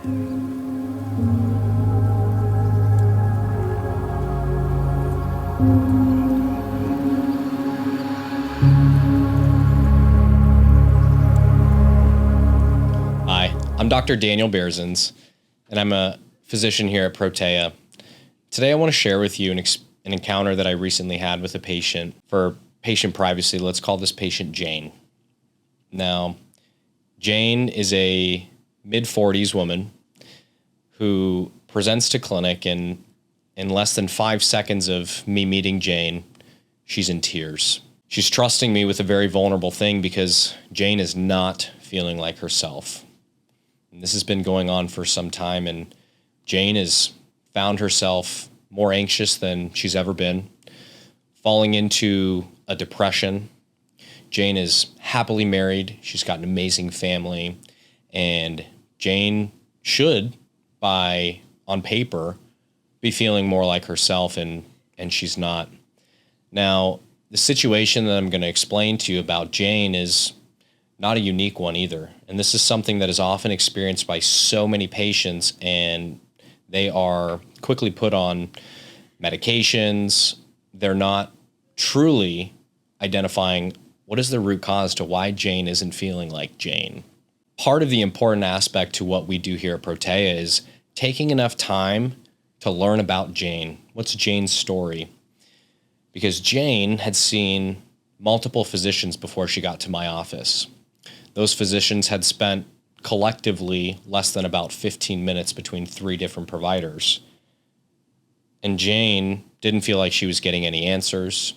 Hi, I'm Dr. Daniel Bearzens, and I'm a physician here at Protea. Today I want to share with you an encounter that I recently had with a patient. For patient privacy, let's call this patient Jane. Now, Jane is a mid-40s woman who presents to clinic, and in less than 5 seconds of me meeting Jane, she's in tears. She's trusting me with a very vulnerable thing because Jane is not feeling like herself. And this has been going on for some time, and Jane has found herself more anxious than she's ever been, falling into a depression. Jane is happily married. She's got an amazing family, and Jane should, on paper, be feeling more like herself, and she's not. Now, the situation that I'm going to explain to you about Jane is not a unique one either. And this is something that is often experienced by so many patients, and they are quickly put on medications. They're not truly identifying what is the root cause to why Jane isn't feeling like Jane. Part of the important aspect to what we do here at Protea is taking enough time to learn about Jane. What's Jane's story? Because Jane had seen multiple physicians before she got to my office. Those physicians had spent collectively less than about 15 minutes between 3 different providers. And Jane didn't feel like she was getting any answers.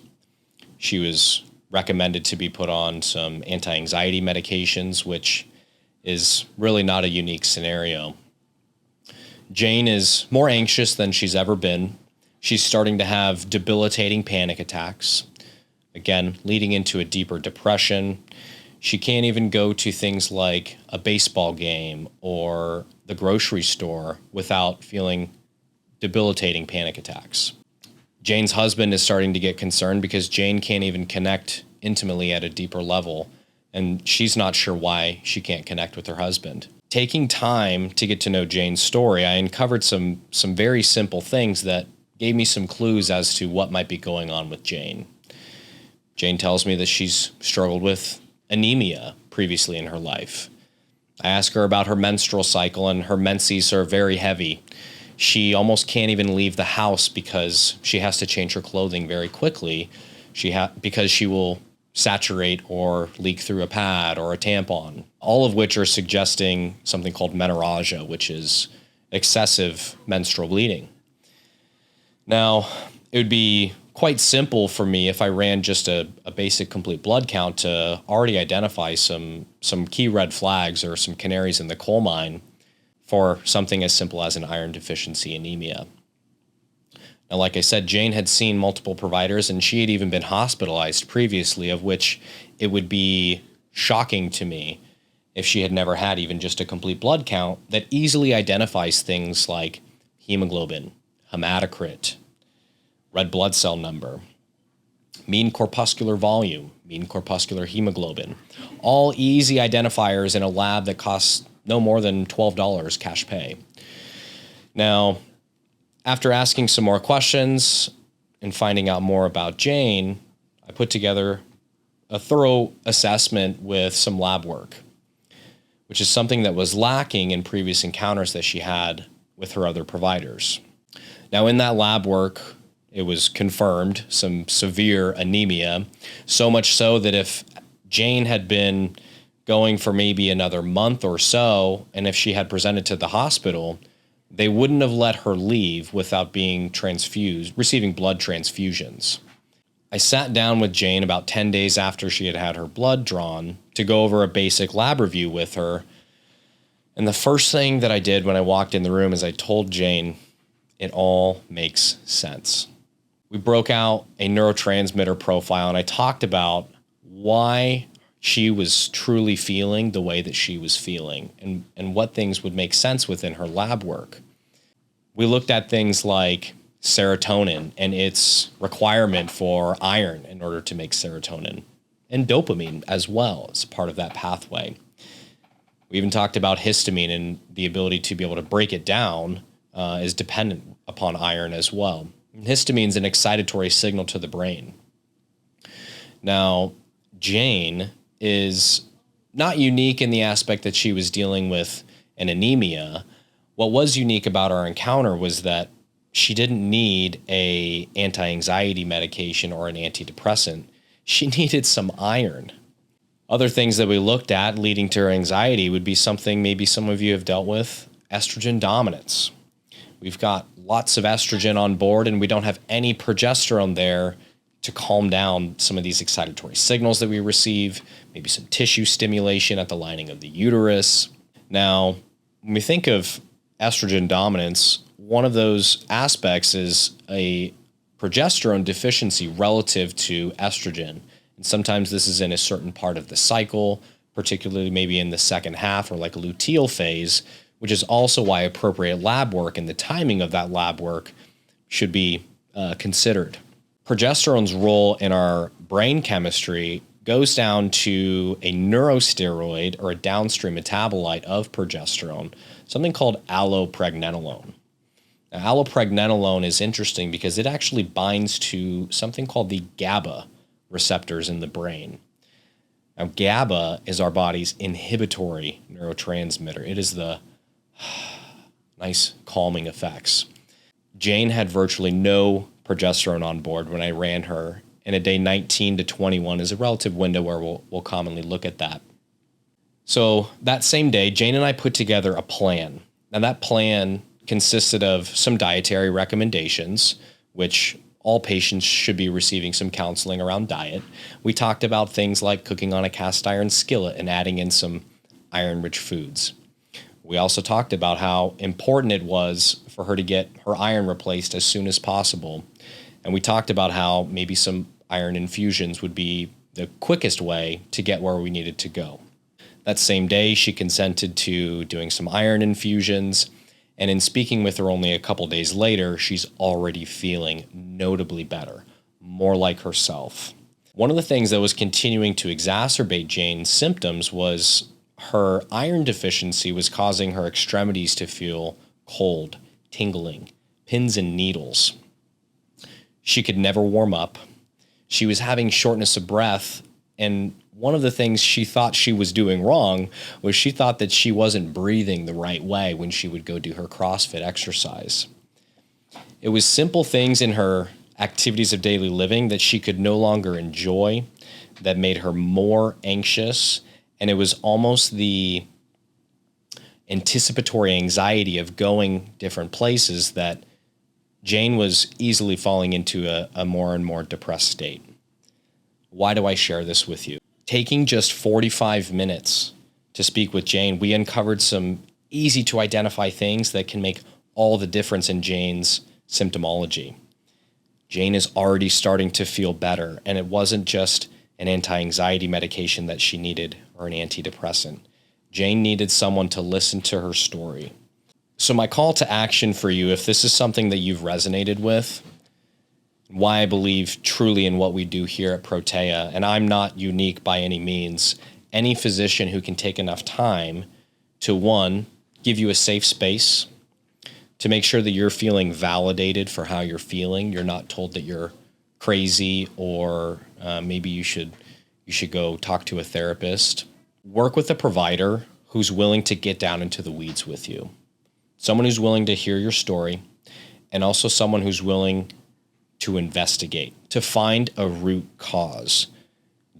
She was recommended to be put on some anti-anxiety medications, which is really not a unique scenario. Jane is more anxious than she's ever been. She's starting to have debilitating panic attacks, again, leading into a deeper depression. She can't even go to things like a baseball game or the grocery store without feeling debilitating panic attacks. Jane's husband is starting to get concerned because Jane can't even connect intimately at a deeper level, and she's not sure why she can't connect with her husband. Taking time to get to know Jane's story, I uncovered some very simple things that gave me some clues as to what might be going on with Jane. Jane tells me that she's struggled with anemia previously in her life. I ask her about her menstrual cycle, and her menses are very heavy. She almost can't even leave the house because she has to change her clothing very quickly because she will saturate or leak through a pad or a tampon, all of which are suggesting something called menorrhagia, which is excessive menstrual bleeding. Now, it would be quite simple for me if I ran just a basic complete blood count to already identify some key red flags or some canaries in the coal mine for something as simple as an iron deficiency anemia. Now, like I said, Jane had seen multiple providers, and she had even been hospitalized previously, of which it would be shocking to me if she had never had even just a complete blood count that easily identifies things like hemoglobin, hematocrit, red blood cell number, mean corpuscular volume, mean corpuscular hemoglobin, all easy identifiers in a lab that costs no more than $12 cash pay. Now, after asking some more questions and finding out more about Jane, I put together a thorough assessment with some lab work, which is something that was lacking in previous encounters that she had with her other providers. Now, in that lab work, it was confirmed some severe anemia, so much so that if Jane had been going for maybe another month or so, and if she had presented to the hospital, they wouldn't have let her leave without being receiving blood transfusions. I sat down with Jane about 10 days after she had had her blood drawn to go over a basic lab review with her. And the first thing that I did when I walked in the room is I told Jane, it all makes sense. We broke out a neurotransmitter profile, and I talked about why she was truly feeling the way that she was feeling and what things would make sense within her lab work. We looked at things like serotonin and its requirement for iron in order to make serotonin, and dopamine as well as part of that pathway. We even talked about histamine, and the ability to be able to break it down is dependent upon iron as well. Histamine is an excitatory signal to the brain. Now, Jane is not unique in the aspect that she was dealing with an anemia. What was unique about our encounter was that she didn't need a anti-anxiety medication or an antidepressant. She needed some iron. Other things that we looked at leading to her anxiety would be something maybe some of you have dealt with: estrogen dominance. We've got lots of estrogen on board, and we don't have any progesterone there to calm down some of these excitatory signals that we receive, maybe some tissue stimulation at the lining of the uterus. Now, when we think of estrogen dominance, one of those aspects is a progesterone deficiency relative to estrogen. And sometimes this is in a certain part of the cycle, particularly maybe in the second half or like a luteal phase, which is also why appropriate lab work and the timing of that lab work should be considered. Progesterone's role in our brain chemistry goes down to a neurosteroid or a downstream metabolite of progesterone, something called allopregnenolone. Now, allopregnenolone is interesting because it actually binds to something called the GABA receptors in the brain. Now, GABA is our body's inhibitory neurotransmitter. It is the nice calming effects. Jane had virtually no progesterone on board when I ran her, and a day 19 to 21 is a relative window where we'll commonly look at that. So that same day, Jane and I put together a plan. Now that plan consisted of some dietary recommendations, which all patients should be receiving some counseling around diet. We talked about things like cooking on a cast iron skillet and adding in some iron-rich foods. We also talked about how important it was for her to get her iron replaced as soon as possible. And we talked about how maybe some iron infusions would be the quickest way to get where we needed to go. That same day, she consented to doing some iron infusions. And in speaking with her only a couple days later, she's already feeling notably better, more like herself. One of the things that was continuing to exacerbate Jane's symptoms was her iron deficiency was causing her extremities to feel cold, tingling, pins and needles. She could never warm up. She was having shortness of breath, and one of the things she thought she was doing wrong was she thought that she wasn't breathing the right way when she would go do her CrossFit exercise. It was simple things in her activities of daily living that she could no longer enjoy that made her more anxious, and it was almost the anticipatory anxiety of going different places that Jane was easily falling into a more and more depressed state. Why do I share this with you? Taking just 45 minutes to speak with Jane, we uncovered some easy to identify things that can make all the difference in Jane's symptomology. Jane is already starting to feel better, and it wasn't just an anti-anxiety medication that she needed or an antidepressant. Jane needed someone to listen to her story. So my call to action for you, if this is something that you've resonated with, why I believe truly in what we do here at Protea, and I'm not unique by any means, any physician who can take enough time to, one, give you a safe space, to make sure that you're feeling validated for how you're feeling. You're not told that you're crazy or maybe you should go talk to a therapist. Work with a provider who's willing to get down into the weeds with you. Someone who's willing to hear your story, and also someone who's willing to investigate, to find a root cause.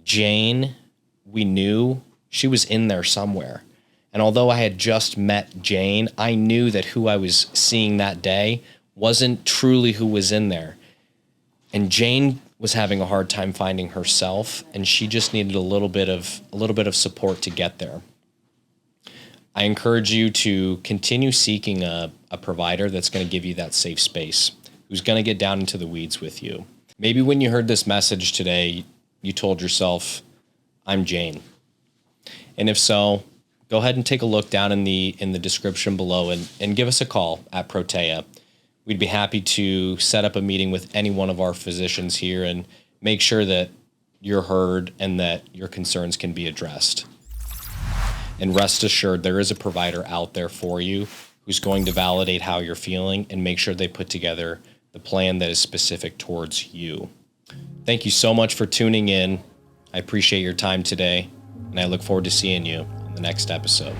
Jane, we knew she was in there somewhere. And although I had just met Jane, I knew that who I was seeing that day wasn't truly who was in there. And Jane was having a hard time finding herself, and she just needed a little bit of support to get there. I encourage you to continue seeking a provider that's going to give you that safe space, who's going to get down into the weeds with you. Maybe when you heard this message today, you told yourself, I'm Jane. And if so, go ahead and take a look down in the description below and give us a call at Protea. We'd be happy to set up a meeting with any one of our physicians here and make sure that you're heard and that your concerns can be addressed. And rest assured, there is a provider out there for you who's going to validate how you're feeling and make sure they put together the plan that is specific towards you. Thank you so much for tuning in. I appreciate your time today, and I look forward to seeing you in the next episode.